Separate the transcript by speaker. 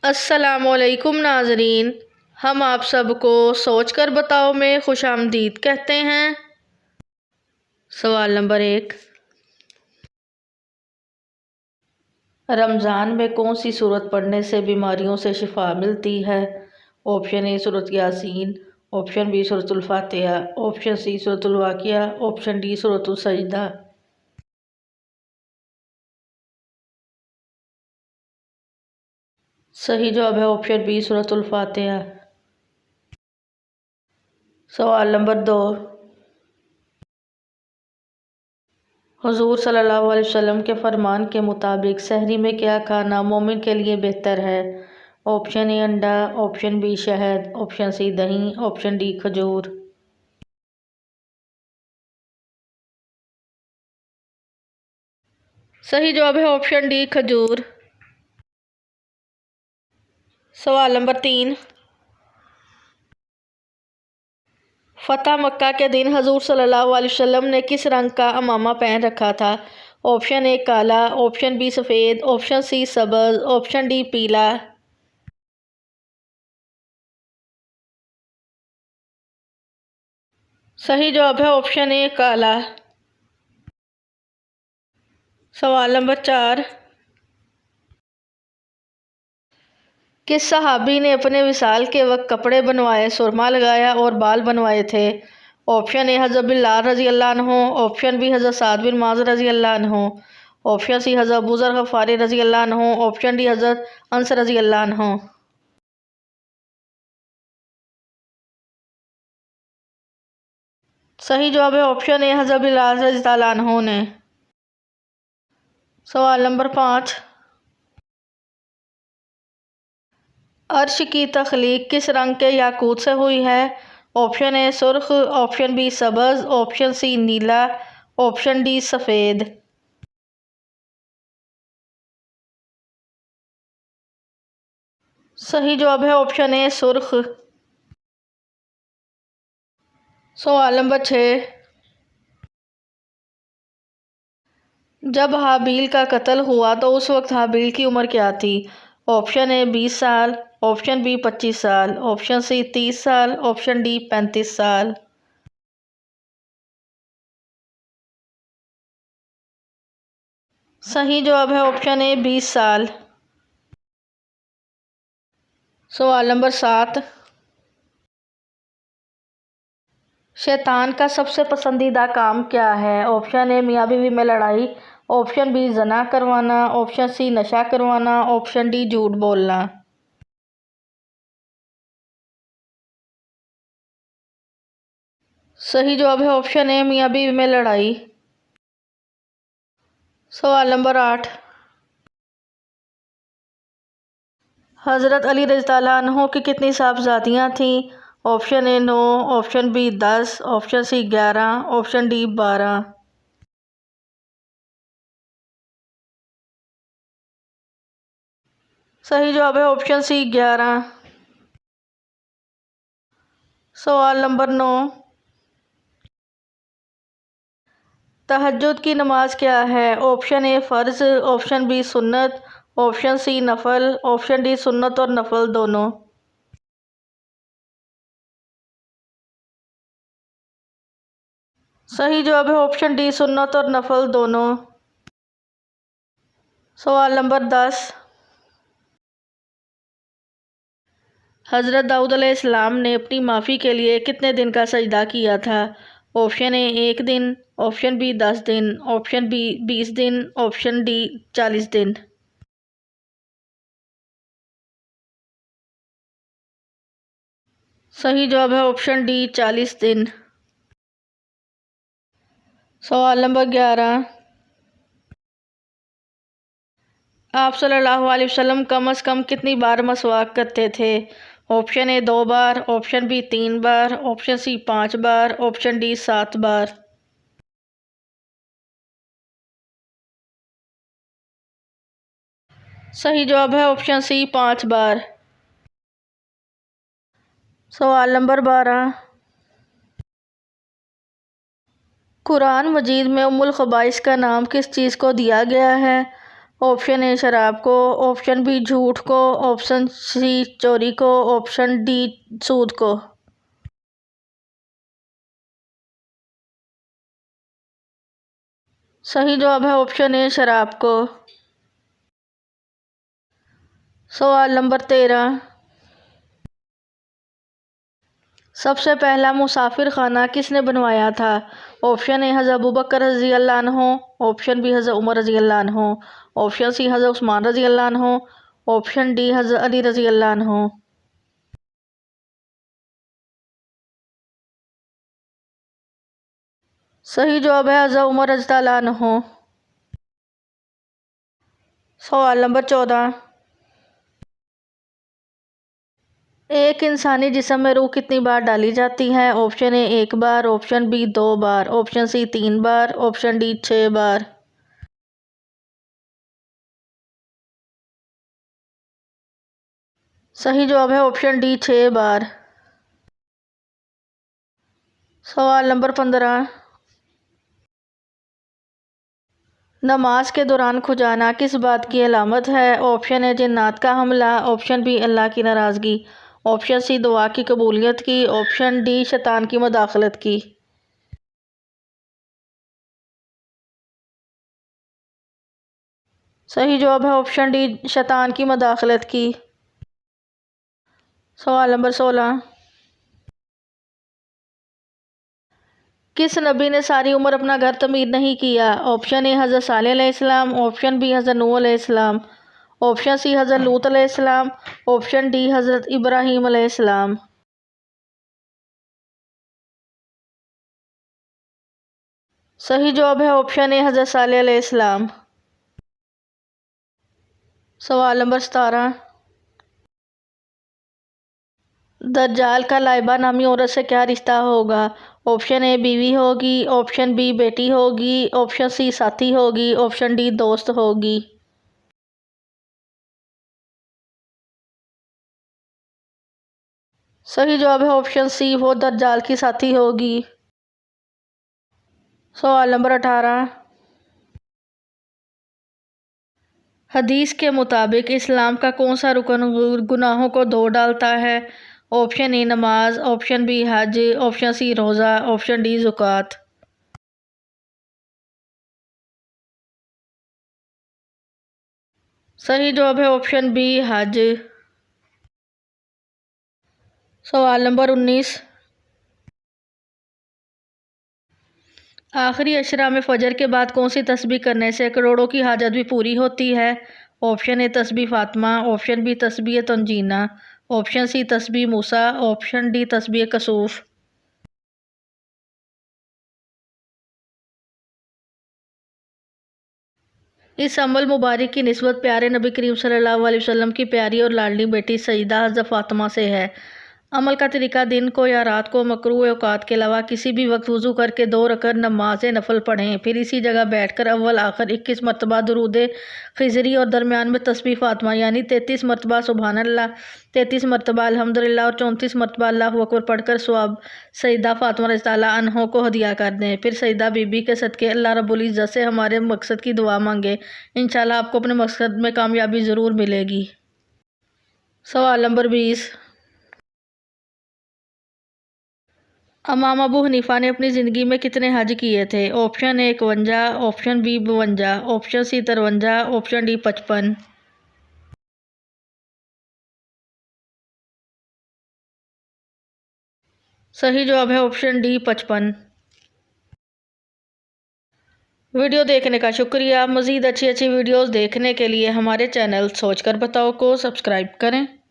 Speaker 1: अस्सलामुअलैकुम नाज़रीन, हम आप सबको सोच कर बताओ में खुशामदीद कहते हैं। सवाल नंबर 1, रमज़ान में कौन सी सूरत पढ़ने से बीमारियों से शिफा मिलती है? ऑप्शन ए सूरत यासीन, ऑप्शन बी सूरतुल फातिहा, ऑप्शन सी सूरतुल वाक़िया, ऑप्शन डी सूरतुल सजदा। सही जवाब है ऑप्शन बी सूरतुल फातिहा। सवाल नंबर 2, हुज़ूर सल्लल्लाहु अलैहि वसल्लम के फरमान के मुताबिक सहरी में क्या खाना मोमिन के लिए बेहतर है? ऑप्शन ए अंडा, ऑप्शन बी शहद, ऑप्शन सी दही, ऑप्शन डी खजूर। सही जवाब है ऑप्शन डी खजूर। सवाल नंबर 3, फ़तह मक्का के दिन हजूर सल्लल्लाहु अलैहि वसल्लम ने किस रंग का अमामा पहन रखा था? ऑप्शन ए काला, ऑप्शन बी सफ़ेद, ऑप्शन सी सब्ज़, ऑप्शन डी पीला। सही जवाब है ऑप्शन ए काला। सवाल नंबर 4, किस सहाबी ने अपने विसाल के वक्त कपड़े बनवाए, सुरमा लगाया और बाल बनवाए थे? ऑप्शन ए हज़रत बिलाल रज़ी अल्लाह अन्हु, ऑप्शन बी हज़रत साद बिन मुआज़ रज़ी अल्लाह अन्हु, ऑप्शन सी हज़रत अबू ज़र ग़फ़ारी रज़ी अल्लाह अन्हु, ऑप्शन डी हज़रत अनस रज़ी अल्लाह अन्हु। सही जवाब है ऑप्शन ए हज़रत बिलाल रज़ी अल्लाह अन्हु ने। सवाल नंबर 5, अर्श की तख्लीक किस रंग के याकूत से हुई है? ऑप्शन ए सुर्ख, ऑप्शन बी सब्ज़, ऑप्शन सी नीला, ऑप्शन डी सफ़ेद। सही जवाब है ऑप्शन ए सुर्ख। सवाल नंबर 6, जब हाबील का कत्ल हुआ तो उस वक्त हाबील की उम्र क्या थी? ऑप्शन ए 20 साल, ऑप्शन बी 25 साल, ऑप्शन सी 30 साल, ऑप्शन डी 35 साल। सही जवाब है ऑप्शन ए 20 साल। सवाल नंबर 7, शैतान का सबसे पसंदीदा काम क्या है? ऑप्शन ए मियाँ बीवी में लड़ाई, ऑप्शन बी जना करवाना, ऑप्शन सी नशा करवाना, ऑप्शन डी झूठ बोलना। सही जवाब है ऑप्शन ए मियाँ बीवी में लड़ाई। सवाल नंबर 8, हज़रत अली रज़ियल्लाहु अन्हु की कितनी साहबजादियाँ थीं? Option A 9, option B 10, option C 11, option D 12। सही जवाब है ऑप्शन सी 11। सवाल नंबर 9, तहज्जुद की नमाज क्या है? ऑप्शन ए फ़र्ज़, ऑप्शन बी सुन्नत, ऑप्शन सी नफल, ऑप्शन डी सुन्नत और नफल दोनों। सही जवाब है ऑप्शन डी सुन्नत और नफल दोनों। सवाल नंबर 10, हज़रत दाऊद अलैहिस्सलाम ने अपनी माफ़ी के लिए कितने दिन का सजदा किया था? ऑप्शन ए 1 दिन, ऑप्शन बी 10 दिन, ऑप्शन बी 20 दिन, ऑप्शन डी 40 दिन। सही जवाब है ऑप्शन डी 40 दिन। सवाल नंबर 11, आप सल्लल्लाहु अलैहि वसल्लम कम अज़ कम कितनी बार मसवाक करते थे? ऑप्शन ए 2 बार, ऑप्शन बी 3 बार, ऑप्शन सी 5 बार, ऑप्शन डी 7 बार। सही जवाब है ऑप्शन सी 5 बार। सवाल नंबर 12, कुरान मजीद में उम्मुल खबाइस का नाम किस चीज़ को दिया गया है? ऑप्शन ए शराब को, ऑप्शन बी झूठ को, ऑप्शन सी चोरी को, ऑप्शन डी सूद को। सही जवाब है ऑप्शन ए शराब को। सवाल नंबर 13। सबसे पहला मुसाफिर खाना किसने बनवाया था? ऑप्शन ए हज़रत अबू बकर रज़ी अल्लाह अन्हु, ऑप्शन बी हज़रत उमर रज़ी अल्लाह अन्हु, ऑप्शन सी हज़रत उस्मान रज़ी अल्लाह अन्हु, ऑप्शन डी हज़रत अली रज़ी अल्लाह अन्हु। सही जवाब है हज़रत उमर रज़ी अल्लाह अन्हु। सवाल नंबर 14। एक इंसानी जिस्म में रूह कितनी बार डाली जाती है? ऑप्शन ए 1 बार, ऑप्शन बी 2 बार, ऑप्शन सी 3 बार, ऑप्शन डी 6 बार। सही जवाब है ऑप्शन डी 6 बार। सवाल नंबर 15। नमाज के दौरान खुजाना किस बात की अलामत है? ऑप्शन ए जिन्नात का हमला, ऑप्शन बी अल्लाह की नाराज़गी, ऑप्शन सी दुआ की कबूलियत की, ऑप्शन डी शैतान की मदाखलत की। सही जवाब है ऑप्शन डी शैतान की मदाखलत की। सवाल नंबर 16। किस नबी ने सारी उम्र अपना घर तमीर नहीं किया? ऑप्शन ए हज़रत सालेह अलैहिस्सलाम, ऑप्शन बी हज़रत नूह अलैहिस्सलाम, ऑप्शन सी हज़रत लूत अलैहिस्सलाम, ऑप्शन डी हज़रत इब्राहीम अलैहिस्सलाम। सही जवाब है ऑप्शन ए हज़रत सालेह अलैहिस्सलाम। सवाल नंबर 17। दज्जाल का लाइबा नामी औरत से क्या रिश्ता होगा? ऑप्शन ए बीवी होगी, ऑप्शन बी बेटी होगी, ऑप्शन सी साथी होगी, ऑप्शन डी दोस्त होगी। सही जवाब है ऑप्शन सी, वो दज्जाल की साथी होगी। सवाल नंबर 18। हदीस के मुताबिक इस्लाम का कौन सा रुकन गुनाहों को धो डालता है? ऑप्शन ए नमाज, ऑप्शन बी हज, ऑप्शन सी रोज़ा, ऑप्शन डी ज़कात। सही जवाब है ऑप्शन बी हज। सवाल नंबर 19। आखिरी अशरा में फ़जर के बाद कौन सी तस्बीह करने से करोड़ों की हाजत भी पूरी होती है? ऑप्शन ए तस्बीह फ़ातिमा, ऑप्शन बी तस्बीह तंजीना, ऑप्शन सी तस्बीह मूसा, ऑप्शन डी तस्बीह कसूफ। इस अमल मुबारक की निस्बत प्यारे नबी करीम सल्लल्लाहु अलैहि वसल्लम की प्यारी और लाडली बेटी सईदा हज़रत फ़ातिमा से है। अमल का तरीका दिन को या रात को मकरूह औकात के अलावा किसी भी वक्त वज़ू करके 2 रकअत नमाज नफल पढ़ें, फिर इसी जगह बैठकर अव्वल आखिर 21 मरतबा दुरूद खिज़री और दरमियान में तस्बीह फ़ातिमा यानी 33 मरतबा सुबहानल्लाह, 33 मरतबा अल्हम्दुलिल्लाह और 34 मरतबा अल्लाहु अकबर पढ़कर सवाब सईदा फ़ातिमा रज़ियल्लाहु अन्हा को हदिया कर दें। फिर सईदा बीबी के सदक़े अल्लाह रब्बुल इज़्ज़त से हमारे मकसद की दुआ मांगे, इंशाअल्लाह आपको अपने मकसद में कामयाबी ज़रूर मिलेगी। सवाल नंबर 20। इमाम अबू हनीफ़ा ने अपनी ज़िंदगी में कितने हज किए थे? Option A 51, option B 52, option C 53, option D 55। सही जवाब है ऑप्शन डी 55। वीडियो देखने का शुक्रिया। मज़ीद अच्छी अच्छी वीडियोस देखने के लिए हमारे चैनल सोच कर बताओ को सब्सक्राइब करें।